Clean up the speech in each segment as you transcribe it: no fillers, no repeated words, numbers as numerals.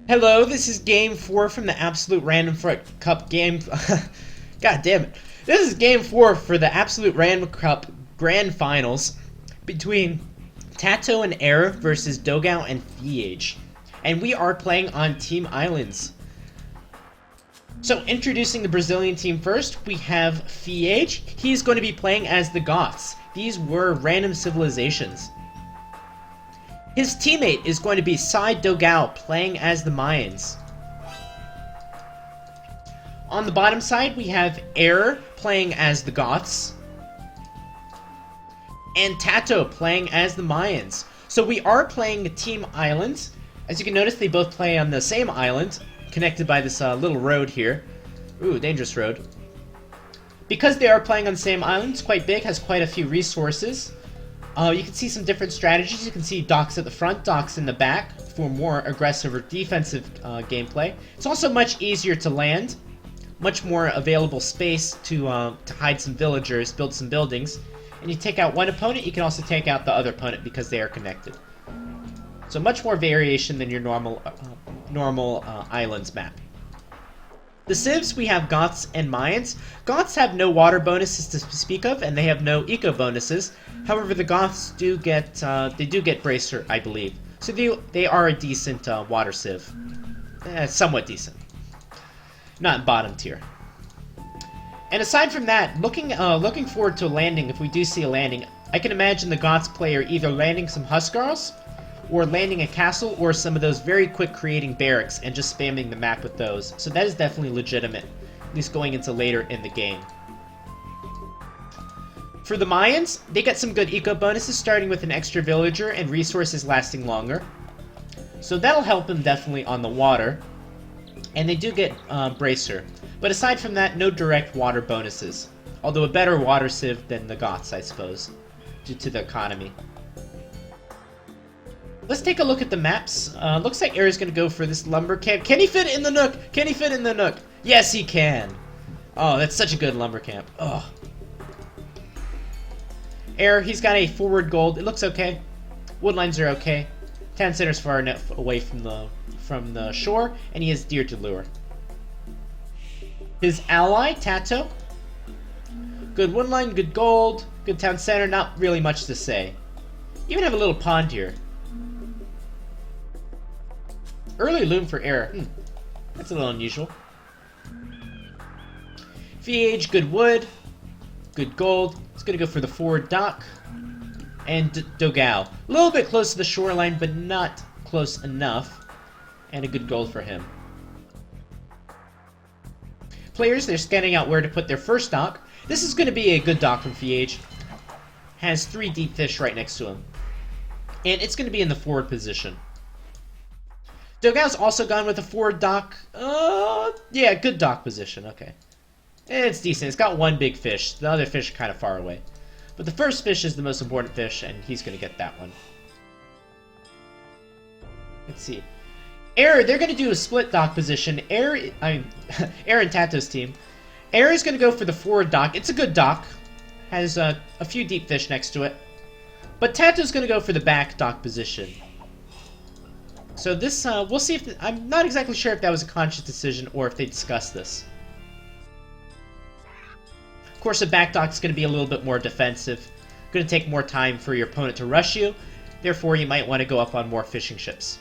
Hello, this is Game 4 from the Absolute Random Cup game. God damn it. This is Game 4 for the Absolute Random Cup Grand Finals between TaToH and Error versus Dogao and FeAge. And we are playing on Team Islands. So, introducing the Brazilian team first, we have FeAge. He's going to be playing as the Goths. These were random civilizations. His teammate is going to be Dogao playing as the Mayans. On the bottom side, we have Error playing as the Goths. And TaToH playing as the Mayans. So we are playing Team Islands. As you can notice, they both play on the same island, connected by this little road here. Ooh, dangerous road. Because they are playing on the same island, it's quite big, has quite a few resources. You can see some different strategies. You can see docks at the front, docks in the back for more aggressive or defensive gameplay. It's also much easier to land, much more available space to hide some villagers, build some buildings. And you take out one opponent, you can also take out the other opponent because they are connected. So much more variation than your normal islands map. The civs, we have Goths and Mayans. Goths have no water bonuses to speak of, and they have no eco bonuses. However, the Goths do get Bracer, I believe. So they are a decent water civ. Somewhat decent. Not bottom tier. And aside from that, looking forward to a landing, if we do see a landing, I can imagine the Goths player either landing some Huskars, or landing a castle, or some of those very quick creating barracks and just spamming the map with those. So that is definitely legitimate, at least going into later in the game. For the Mayans, they get some good eco bonuses, starting with an extra villager and resources lasting longer. So that'll help them definitely on the water. And they do get Bracer. But aside from that, no direct water bonuses. Although a better water civ than the Goths, I suppose, due to the economy. Let's take a look at the maps. Looks like Error's gonna go for this lumber camp. Can he fit in the nook? Can he fit in the nook? Yes, he can. Oh, that's such a good lumber camp. Oh. Error, he's got a forward gold. It looks okay. Woodlines are okay. Town center's far enough away from the shore, and he has deer to lure. His ally, TaToH. Good woodline, good gold, good town center. Not really much to say. Even have a little pond here. Early loom for Error. That's a little unusual. FeAge, good wood, good gold. It's gonna go for the forward dock. And Dogao. A little bit close to the shoreline, but not close enough. And a good gold for him. Players, they're scanning out where to put their first dock. This is gonna be a good dock from FeAge. Has 3 deep fish right next to him. And it's gonna be in the forward position. Dogao's also gone with a forward dock. Yeah, good dock position, okay. It's decent. It's got 1 big fish. The other fish are kind of far away. But the first fish is the most important fish, and he's going to get that one. Let's see. Error, they're going to do a split dock position. Error and TaToH's team. Error is going to go for the forward dock. It's a good dock. Has a few deep fish next to it. But TaToH's going to go for the back dock position. So this, we'll see if... I'm not exactly sure if that was a conscious decision or if they discussed this. Of course, a back dock is going to be a little bit more defensive. Going to take more time for your opponent to rush you. Therefore, you might want to go up on more fishing ships.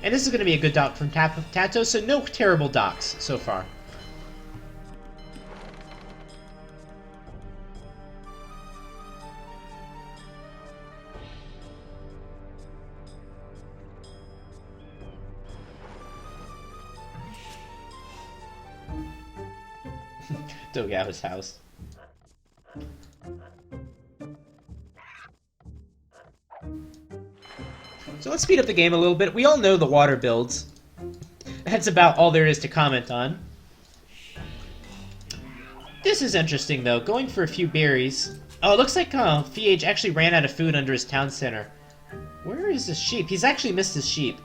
And this is going to be a good dock from TaToH, so no terrible docks so far. Dogao's house. So let's speed up the game a little bit. We all know the water builds. That's about all there is to comment on. This is interesting though, going for a few berries. Oh, it looks like FeAge actually ran out of food under his town center. Where is his sheep? He's actually missed his sheep.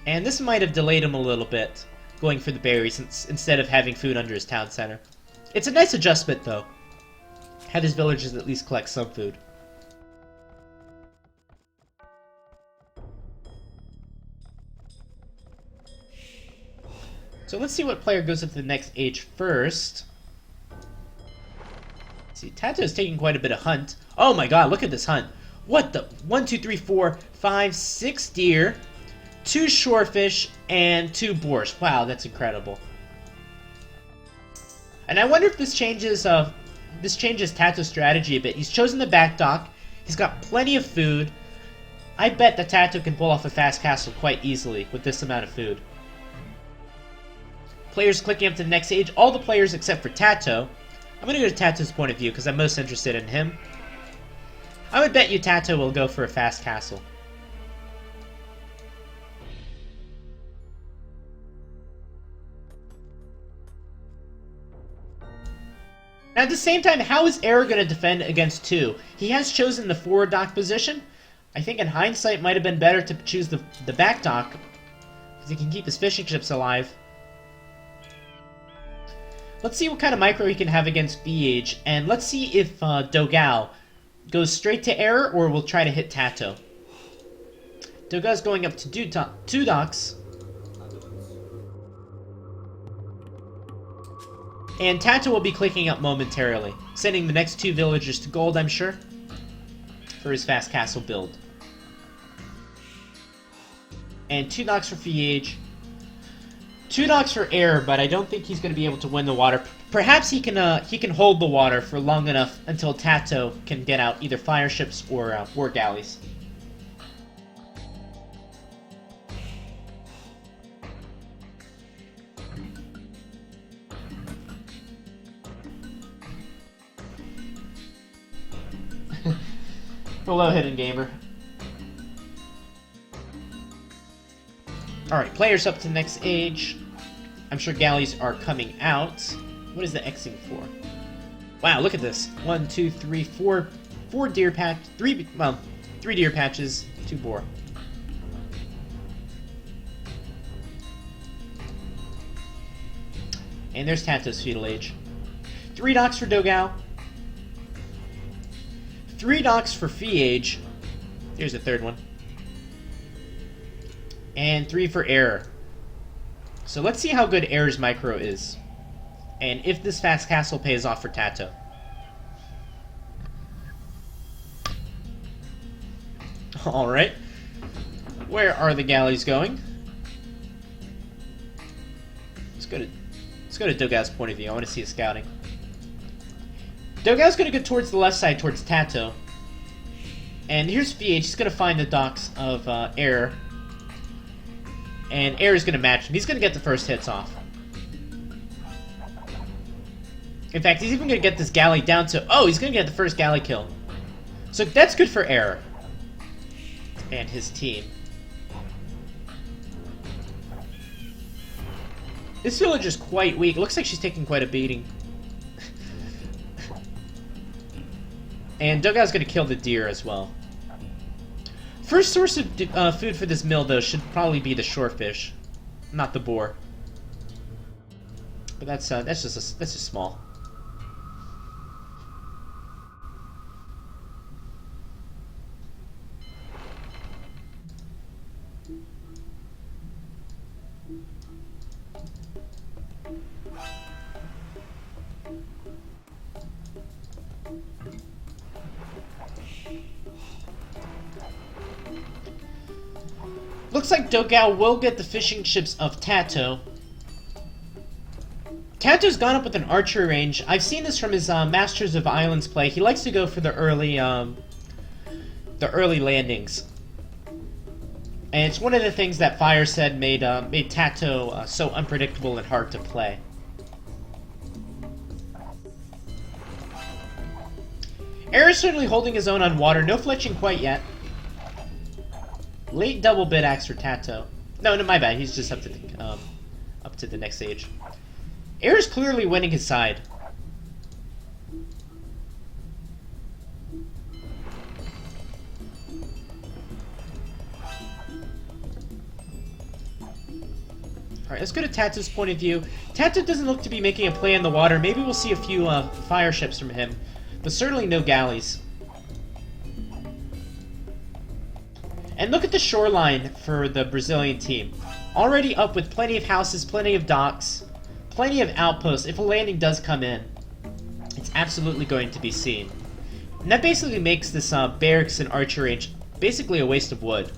And this might have delayed him a little bit, going for the berries instead of having food under his town center. It's a nice adjustment, though. have his villagers at least collect some food. So let's see what player goes up to the next age first. Let's see, TaToH is taking quite a bit of hunt. Oh my god, look at this hunt. What the? 1, 2, 3, 4, 5, 6 deer, 2 shorefish, and 2 boars. Wow, that's incredible. And I wonder if this changes TaToH's strategy a bit. He's chosen the back dock. He's got plenty of food. I bet that TaToH can pull off a fast castle quite easily with this amount of food. Players clicking up to the next age. All the players except for TaToH. I'm going to go to TaToH's point of view because I'm most interested in him. I would bet you TaToH will go for a fast castle. Now, at the same time, how is Error going to defend against 2? He has chosen the forward dock position. I think in hindsight, it might have been better to choose the back dock, because he can keep his fishing ships alive. Let's see what kind of micro he can have against FeAge, and let's see if Dogao goes straight to Error, or will try to hit TaToH. Dogao's going up to 2 docks. And TaToH will be clicking up momentarily, sending the next 2 villagers to gold, I'm sure, for his fast castle build. And 2 docks for FeAge. 2 docks for Error, but I don't think he's going to be able to win the water. Perhaps he can hold the water for long enough until TaToH can get out either fire ships or war galleys. Hello, Hidden Gamer. Alright, players up to the next age. I'm sure galleys are coming out. What is the Xing for? Wow, look at this. 1, 2, 3, 4 deer patch, 3 deer patches, 2 boar. And there's TaToH's feudal age. 3 docks for Dogao. 3 docks for FeAge. Here's the 3rd one. And 3 for Error. So let's see how good Error's micro is. And if this fast castle pays off for TaToH. Alright. Where are the galleys going? Let's go to Dogao's point of view. I want to see his scouting. Dogao's going to go towards the left side, towards TaToH. And here's FeAge. He's going to find the docks of Error. And Error's going to match him. He's going to get the first hits off. In fact, he's even going to get this galley down to... Oh, he's going to get the first galley kill. So that's good for Error. And his team. This villager's quite weak. Looks like she's taking quite a beating. And Dogao's going to kill the deer as well. First source of food for this mill, though, should probably be the shorefish, not the boar. But that's just small. Looks like Dogao will get the fishing ships of TaToH. TaToH's gone up with an archery range. I've seen this from his Masters of Islands play. He likes to go for the early landings. And it's one of the things that Fire said made TaToH so unpredictable and hard to play. Error's certainly holding his own on water. No fletching quite yet. Late double bid axe for TaToH. No, my bad. He's just up to the next stage. Error's clearly winning his side. Alright, let's go to TaToH's point of view. TaToH doesn't look to be making a play in the water. Maybe we'll see a few fire ships from him. but certainly no galleys. And look at the shoreline for the Brazilian team. Already up with plenty of houses, plenty of docks, plenty of outposts. If a landing does come in, it's absolutely going to be seen. And that basically makes this barracks and archer range basically a waste of wood.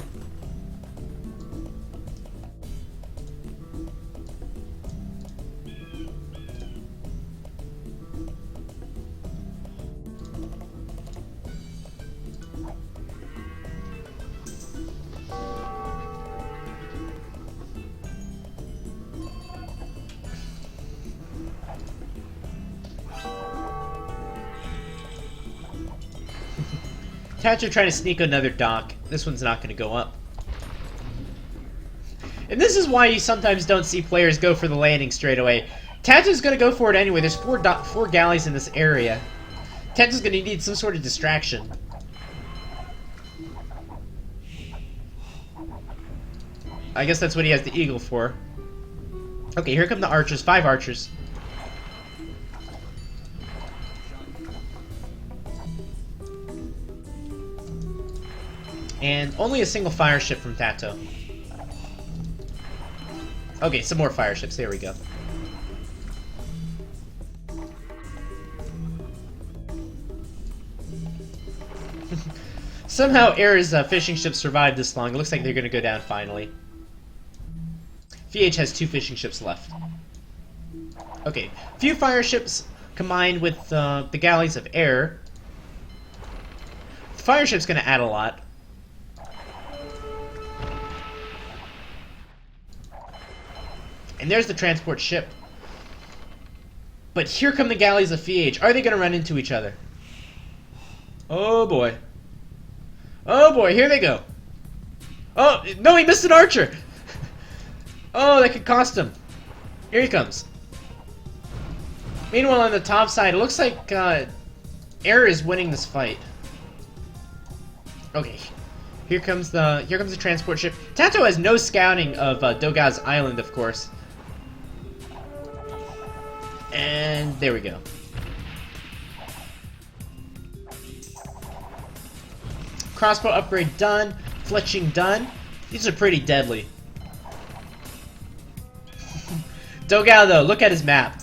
TaToH trying to sneak another dock. This one's not going to go up. And this is why you sometimes don't see players go for the landing straight away. TaToH's going to go for it anyway. There's four galleys in this area. TaToH's going to need some sort of distraction. I guess that's what he has the eagle for. Okay, here come the archers. 5 archers. And only a single fire ship from TaToH. Okay, some more fire ships. There we go. Somehow Air's fishing ships survived this long. It looks like they're going to go down finally. FeAge has 2 fishing ships left. Okay, few fire ships combined with the galleys of Air. The fire ship's going to add a lot. And there's the transport ship. But here come the galleys of FeAge. Are they going to run into each other? Oh boy. Oh boy, here they go. Oh, no, he missed an archer. Oh, that could cost him. Here he comes. Meanwhile, on the top side, it looks like Air is winning this fight. Okay. Here comes the transport ship. TaToH has no scouting of Dogao's island, of course. And there we go. Crossbow upgrade done. Fletching done. These are pretty deadly. Dogao, though, look at his map.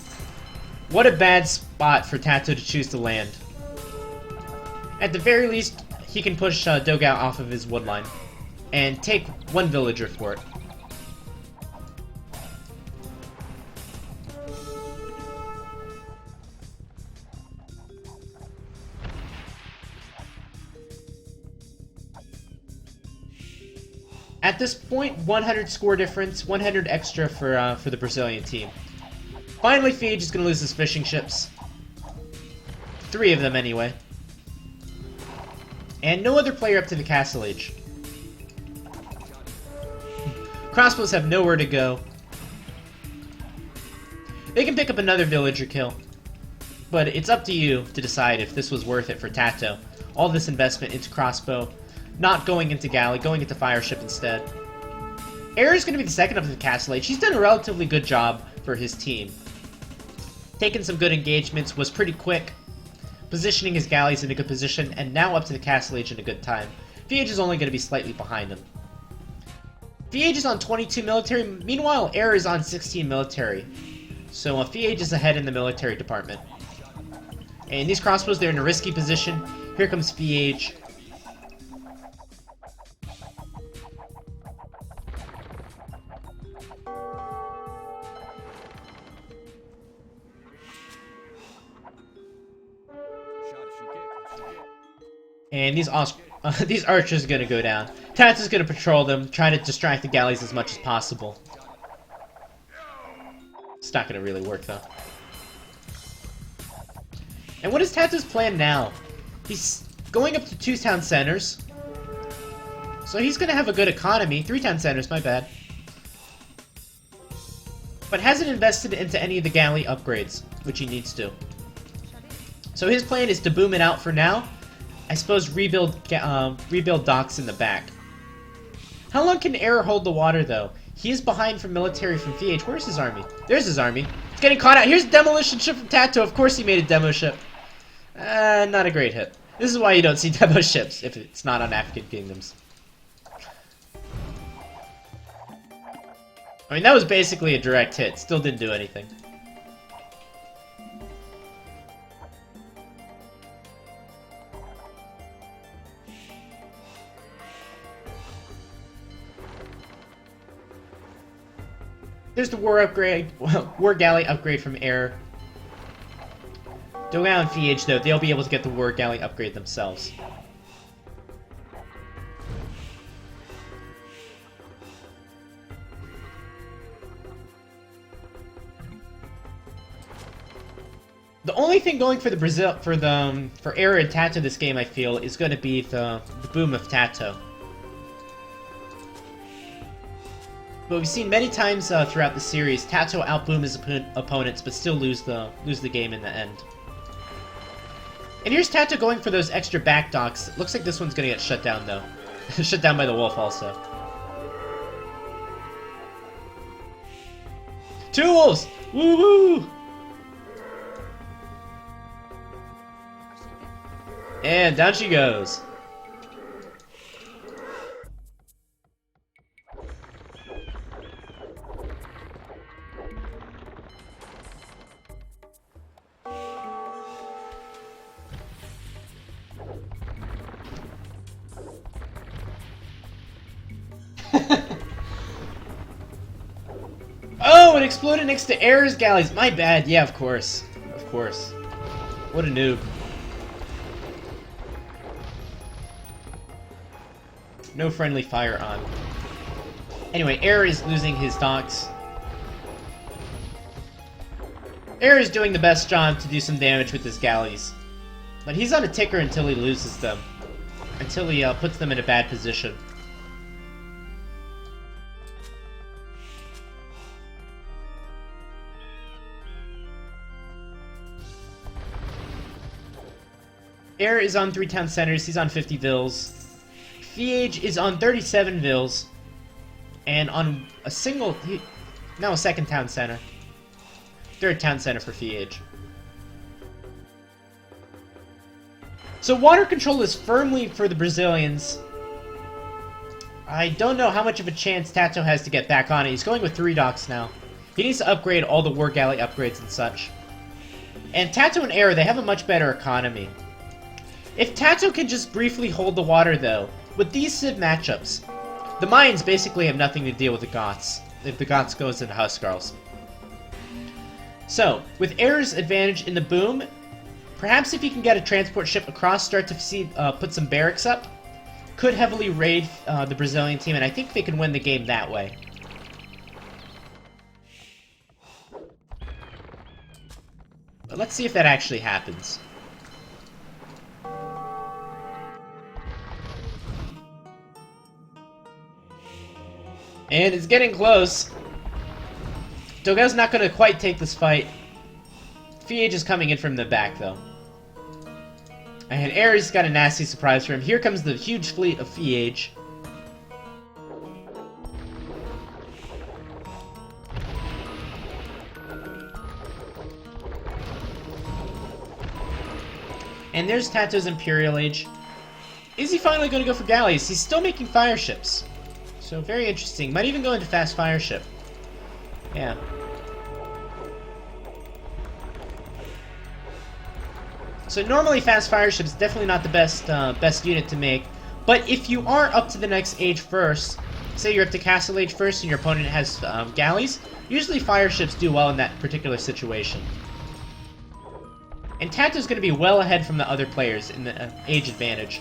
What a bad spot for TaToH to choose to land. At the very least, he can push Dogao off of his woodline and take 1 villager for it. At this point, 100 score difference, 100 extra for the Brazilian team. Finally, FeAge is going to lose his fishing ships. 3 of them, anyway. And no other player up to the castle age. Crossbows have nowhere to go. They can pick up another villager kill. But it's up to you to decide if this was worth it for TaToH. All this investment into crossbow, not going into galley, going into fire ship instead. Air is going to be the second up to the castle age. He's done a relatively good job for his team. Taken some good engagements, was pretty quick. Positioning his galleys in a good position, and now up to the castle age in a good time. FeAge is only going to be slightly behind him. FeAge is on 22 military, meanwhile Air is on 16 military. So FeAge is ahead in the military department. And these crossbows, they're in a risky position. Here comes FeAge. And these archers are going to go down. TaToH's going to patrol them, trying to distract the galleys as much as possible. It's not going to really work, though. And what is TaToH's plan now? He's going up to 2 town centers. So he's going to have a good economy. 3 town centers, my bad. But hasn't invested into any of the galley upgrades, which he needs to. So his plan is to boom it out for now. I suppose rebuild docks in the back. How long can Air hold the water, though? He is behind from military from FeAge. Where's his army? There's his army. It's getting caught out. Here's a demolition ship from TaToH. Of course he made a demo ship. Not a great hit. This is why you don't see demo ships if it's not on African kingdoms. I mean, that was basically a direct hit. Still didn't do anything. There's the war upgrade, war galley upgrade from Air. Dogao and FeAge, though, they'll be able to get the war galley upgrade themselves. The only thing going for the for Air and TaToH this game, I feel, is going to be the boom of TaToH. But we've seen many times throughout the series, TaToH outboom his opponents, but still lose the game in the end. And here's TaToH going for those extra back docks. It looks like this one's gonna get shut down though. Shut down by the wolf also. 2 wolves! Woo woo! And down she goes. Oh, it exploded next to Air's galleys. My bad. Yeah, of course. Of course. What a noob. No friendly fire on. Anyway, Air is losing his docks. Air is doing the best job to do some damage with his galleys. But he's on a ticker until he loses them. Until he puts them in a bad position. Air is on 3 town centers, he's on 50 vills. FeAge is on 37 vills. And on a single... now a second town center. Third town center for FeAge. So water control is firmly for the Brazilians. I don't know how much of a chance TaToH has to get back on it. He's going with 3 docks now. He needs to upgrade all the war galley upgrades and such. And TaToH and Air, they have a much better economy. If TaToH can just briefly hold the water, though, with these Civ matchups, the Mayans basically have nothing to deal with the Goths, if the Goths goes into Huskarls. So, with Air's advantage in the boom, perhaps if he can get a transport ship across, start to see, put some barracks up, could heavily raid the Brazilian team, and I think they can win the game that way. But let's see if that actually happens. And it's getting close. Dogao's not going to quite take this fight. FeAge is coming in from the back, though. And Air's got a nasty surprise for him. Here comes the huge fleet of FeAge. And there's TaToH's Imperial Age. Is he finally going to go for galleys? He's still making fire ships. So very interesting. Might even go into fast fire ship. Yeah. So normally fast fire ship is definitely not the best unit to make. But if you are up to the next age first, say you're up to Castle Age first and your opponent has galleys, usually fire ships do well in that particular situation. And TaToH's going to be well ahead from the other players in the age advantage.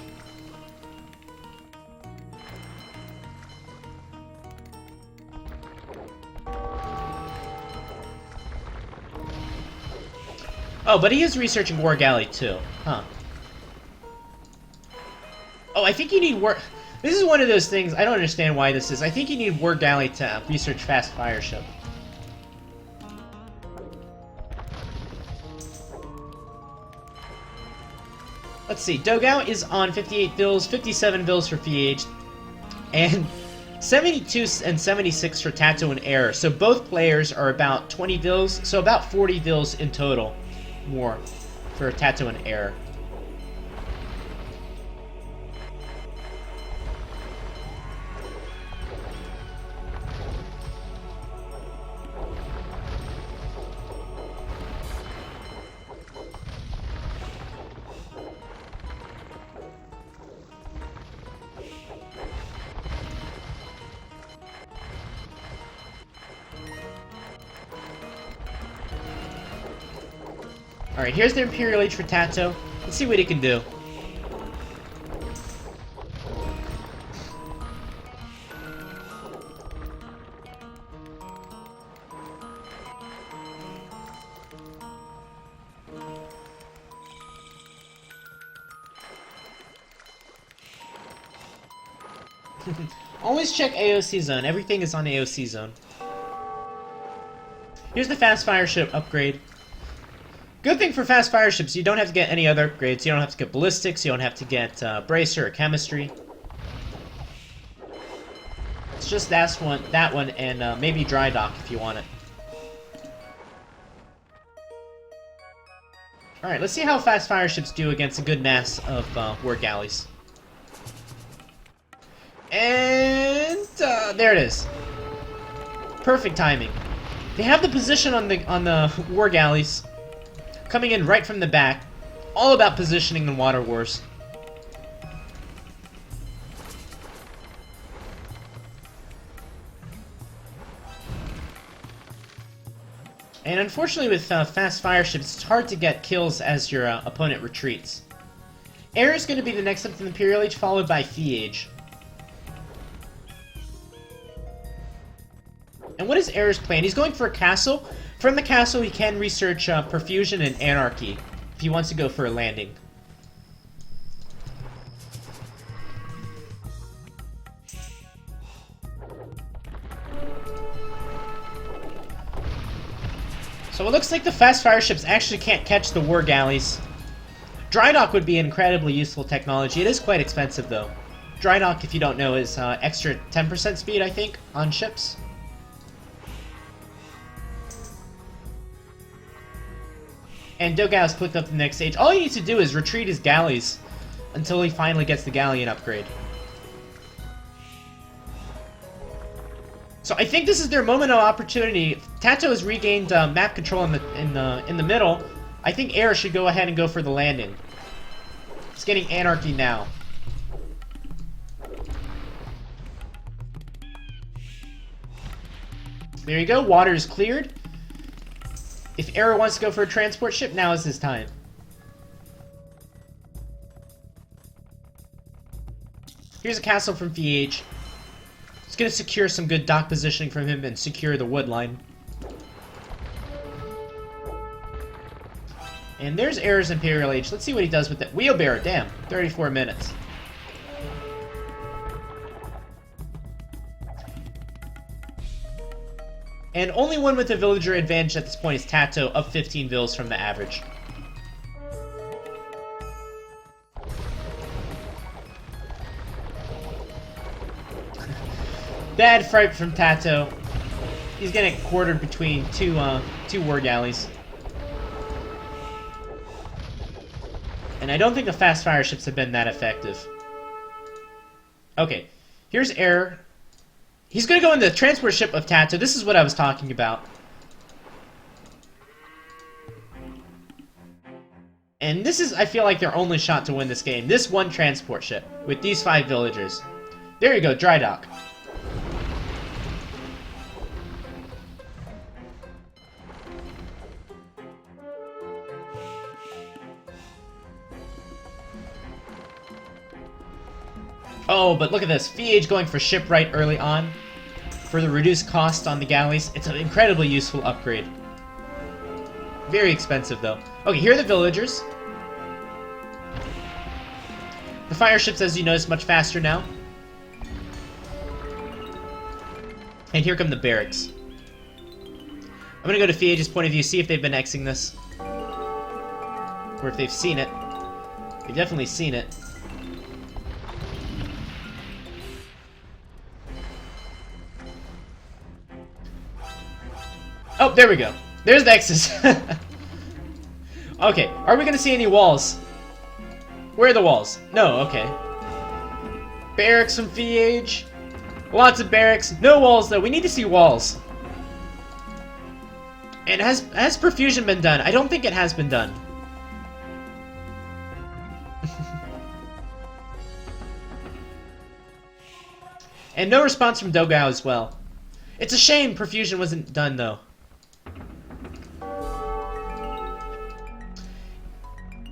Oh, but he is researching War Galley, too. Huh. Oh, I think you need War... This is one of those things, I don't understand why this is. I think you need War Galley to research Fast Fire Ship. Let's see, Dogao is on 58 vills, 57 vills for FeAge, and 72 and 76 for TaToH and Air. So both players are about 20 vills, so about 40 vills in total. More for TaToH and Air. Alright, here's the Imperial Age for TaToH. Let's see what he can do. Always check AOC zone. Everything is on AOC zone. Here's the fast fire ship upgrade. Good thing for fast fire ships, you don't have to get any other upgrades. You don't have to get ballistics, you don't have to get bracer or chemistry. It's just that one, and maybe dry dock if you want it. Alright, let's see how fast fire ships do against a good mass of war galleys. And there it is. Perfect timing. They have the position on the war galleys. Coming in right from the back. All about positioning in Water Wars. And unfortunately with fast fire ships, it's hard to get kills as your opponent retreats. Air is going to be the next up to the Imperial Age, followed by FeAge. And what is Air's plan? He's going for a castle. From the castle, he can research Perfusion and Anarchy if he wants to go for a landing. So it looks like the fast fire ships actually can't catch the war galleys. Dry dock would be incredibly useful technology. It is quite expensive, though. Dry dock, if you don't know, is extra 10% speed, I think, on ships. And Dogao's clicked up the next stage. All he needs to do is retreat his galleys until he finally gets the galleon upgrade. So I think this is their moment of opportunity. TaToH has regained map control in the middle. I think Air should go ahead and go for the landing. It's getting Anarchy now. There you go. Water is cleared. If Air wants to go for a transport ship, now is his time. Here's a castle from FeAge. It's going to secure some good dock positioning from him and secure the wood line. And there's Air's Imperial Age. Let's see what he does with that. Wheelbarrow, damn. 34 minutes. And only one with a villager advantage at this point is TaToH, up 15 vills from the average. Bad fright from TaToH. He's getting quartered between two war galleys. And I don't think the fast fire ships have been that effective. Okay, here's Air. He's going to go in the transport ship of TaToH. This is what I was talking about. And this is, I feel like, their only shot to win this game. This one transport ship with these 5 villagers. There you go, dry dock. Oh, but look at this. FeAge going for shipwright early on for the reduced cost on the galleys. It's an incredibly useful upgrade. Very expensive, though. Okay, here are the villagers. The fire ships, as you notice, much faster now. And here come the barracks. I'm going to go to FeAge's point of view, see if they've been Xing this. Or if they've seen it. They've definitely seen it. Oh, there we go. There's the X's. Okay, are we gonna see any walls? Where are the walls? No, okay. Barracks from FeAge. Lots of barracks. No walls, though. We need to see walls. And has perfusion been done? I don't think it has been done. And no response from Dogao as well. It's a shame perfusion wasn't done, though.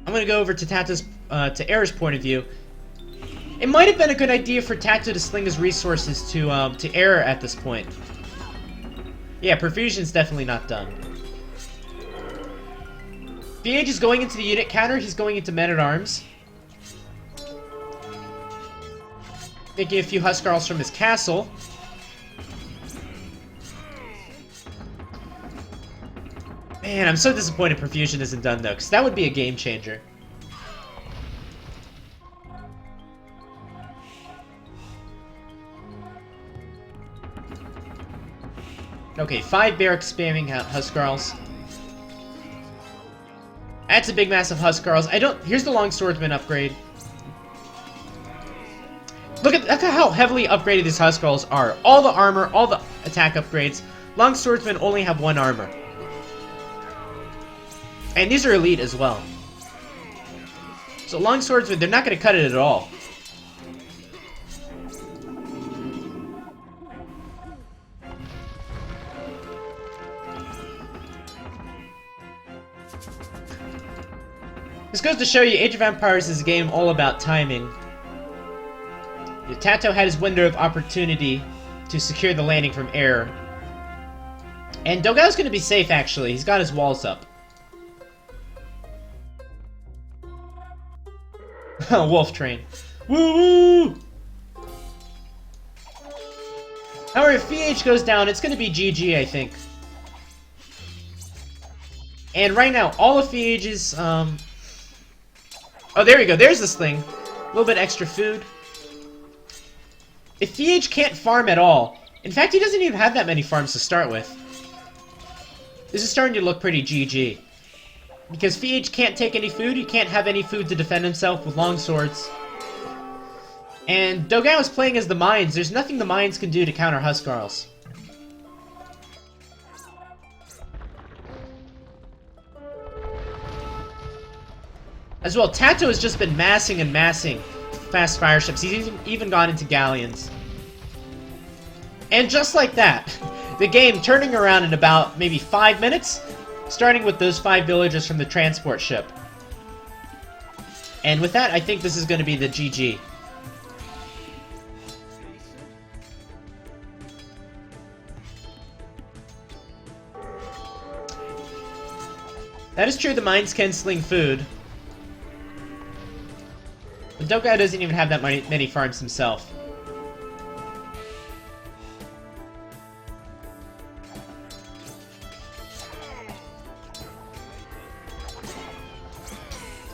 I'm gonna go over to TaToH's, to Error's point of view. It might have been a good idea for TaToH to sling his resources to Error at this point. Yeah, perfusion's definitely not done. FeAge is going into the unit counter. He's going into men-at-arms. Making a few Huskarls from his castle. Man, I'm so disappointed perfusion isn't done, though, because that would be a game changer. Okay, 5 barracks spamming Huskarls. That's a big mass of Huskarls. Here's the long swordsman upgrade. Look at how heavily upgraded these Huskarls are. All the armor, all the attack upgrades. Long swordsmen only have 1 armor. And these are elite as well. So long swordsmen, they're not going to cut it at all. This goes to show you, Age of Empires is a game all about timing. TaToH had his window of opportunity to secure the landing from Error. And Dogao's going to be safe, actually. He's got his walls up. Wolf train. Woo-woo! However, if FeAge goes down, it's going to be GG, I think. And right now, all of FeAge's, Oh, there we go. There's this thing. A little bit extra food. If FeAge can't farm at all... In fact, he doesn't even have that many farms to start with. This is starting to look pretty GG. Because FeAge can't take any food, he can't have any food to defend himself with long swords. And Dogao is playing as the mines. There's nothing the mines can do to counter Huskarls. As well, TaToH has just been massing and massing fast fire ships. He's even gone into galleons. And just like that, the game turning around in about maybe 5 minutes, starting with those 5 villagers from the transport ship. And with that, I think this is going to be the GG. That is true, the mines can sling food. But Dogao doesn't even have that many farms himself.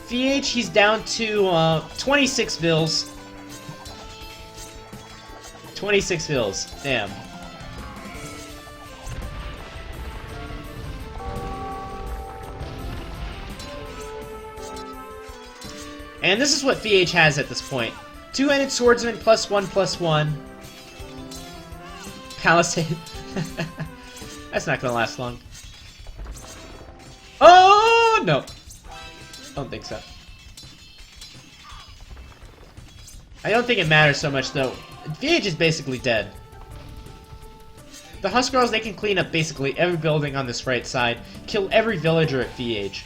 FeAge, he's down to 26 vills. 26 vills. Damn. And this is what FeAge has at this point. Two-handed swordsman +1/+1. Palisade. That's not gonna last long. Oh no! Don't think so. I don't think it matters so much though. FeAge is basically dead. The Huskarls, they can clean up basically every building on this right side, kill every villager at FeAge.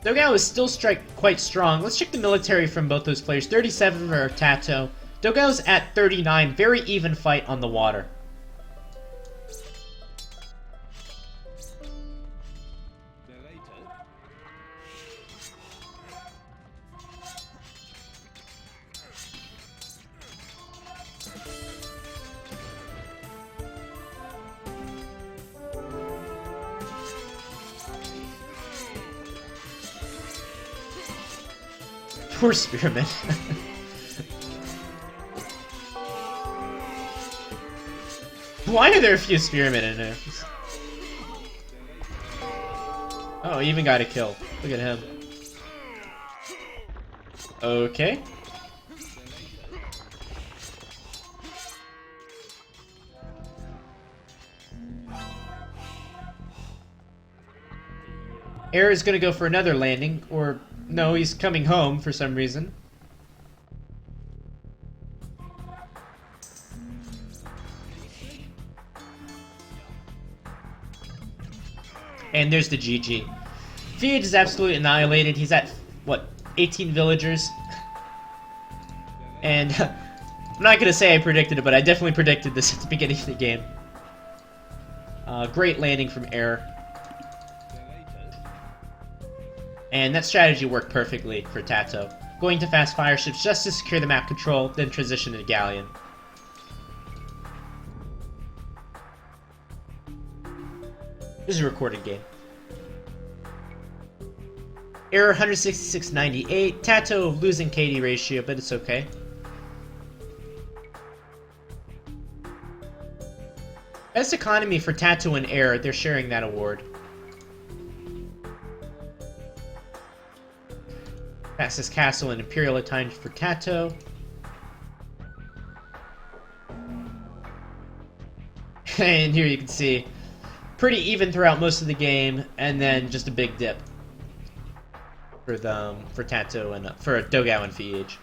Dogao is still quite strong. Let's check the military from both those players. 37 for TaToH. Dogao's at 39. Very even fight on the water. Poor Spearman. Why are there a few Spearmen in there? Oh, he even got a kill. Look at him. Okay. Air is gonna go for another landing, or no, he's coming home for some reason. And there's the GG. FeAge is absolutely annihilated. He's at, what, 18 villagers? And I'm not gonna say I predicted it, but I definitely predicted this at the beginning of the game. Great landing from Air. And that strategy worked perfectly for TaToH. Going to fast fire ships just to secure the map control, then transition to Galleon. This is a recorded game. Error 166.98. TaToH losing KD ratio, but it's okay. Best economy for TaToH and Error, they're sharing that award. Fastest castle and Imperial at times for TaToH. And here you can see, pretty even throughout most of the game, and then just a big dip for TaToH and for Dogao and FeAge.